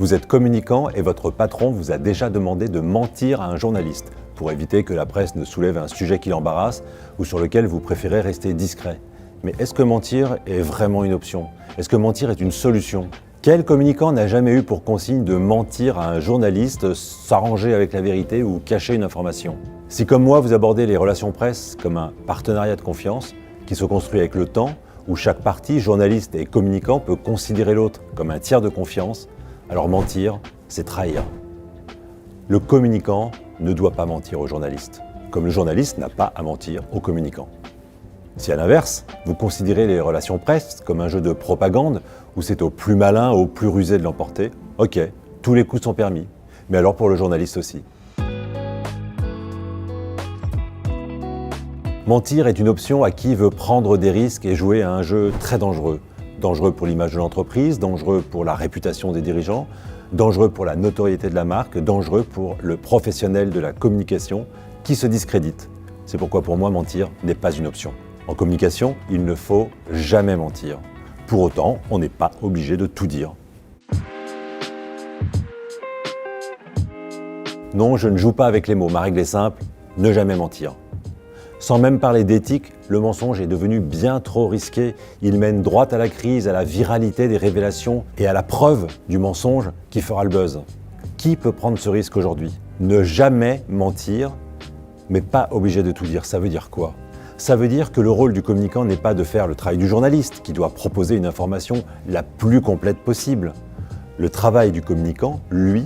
Vous êtes communicant et votre patron vous a déjà demandé de mentir à un journaliste pour éviter que la presse ne soulève un sujet qui l'embarrasse ou sur lequel vous préférez rester discret. Mais est-ce que mentir est vraiment une option? Est-ce que mentir est une solution? Quel communicant n'a jamais eu pour consigne de mentir à un journaliste, s'arranger avec la vérité ou cacher une information? Si comme moi vous abordez les relations presse comme un partenariat de confiance qui se construit avec le temps, où chaque partie, journaliste et communicant, peut considérer l'autre comme un tiers de confiance, alors mentir, c'est trahir. Le communicant ne doit pas mentir au journaliste, comme le journaliste n'a pas à mentir au communicant. Si à l'inverse, vous considérez les relations presse comme un jeu de propagande, où c'est au plus malin, au plus rusé de l'emporter, ok, tous les coups sont permis, mais alors pour le journaliste aussi. Mentir est une option à qui veut prendre des risques et jouer à un jeu très dangereux. Dangereux pour l'image de l'entreprise, dangereux pour la réputation des dirigeants, dangereux pour la notoriété de la marque, dangereux pour le professionnel de la communication qui se discrédite. C'est pourquoi pour moi, mentir n'est pas une option. En communication, il ne faut jamais mentir. Pour autant, on n'est pas obligé de tout dire. Non, je ne joue pas avec les mots. Ma règle est simple, ne jamais mentir. Sans même parler d'éthique, le mensonge est devenu bien trop risqué. Il mène droit à la crise, à la viralité des révélations et à la preuve du mensonge qui fera le buzz. Qui peut prendre ce risque aujourd'hui? Ne jamais mentir, mais pas obligé de tout dire. Ça veut dire quoi? Ça veut dire que le rôle du communicant n'est pas de faire le travail du journaliste, qui doit proposer une information la plus complète possible. Le travail du communicant, lui,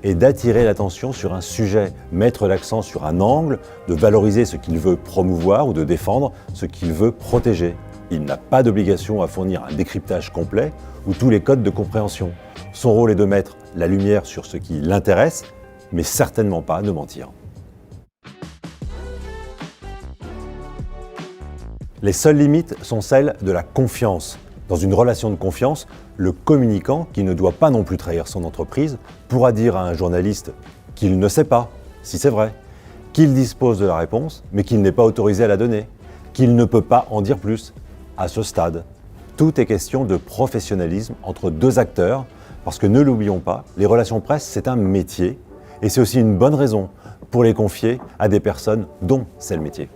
est d'attirer l'attention sur un sujet, mettre l'accent sur un angle, de valoriser ce qu'il veut promouvoir ou de défendre ce qu'il veut protéger. Il n'a pas d'obligation à fournir un décryptage complet ou tous les codes de compréhension. Son rôle est de mettre la lumière sur ce qui l'intéresse, mais certainement pas de mentir. Les seules limites sont celles de la confiance. Dans une relation de confiance, le communicant, qui ne doit pas non plus trahir son entreprise, pourra dire à un journaliste qu'il ne sait pas, si c'est vrai, qu'il dispose de la réponse, mais qu'il n'est pas autorisé à la donner, qu'il ne peut pas en dire plus à ce stade. Tout est question de professionnalisme entre deux acteurs, parce que ne l'oublions pas, les relations presse, c'est un métier, et c'est aussi une bonne raison pour les confier à des personnes dont c'est le métier.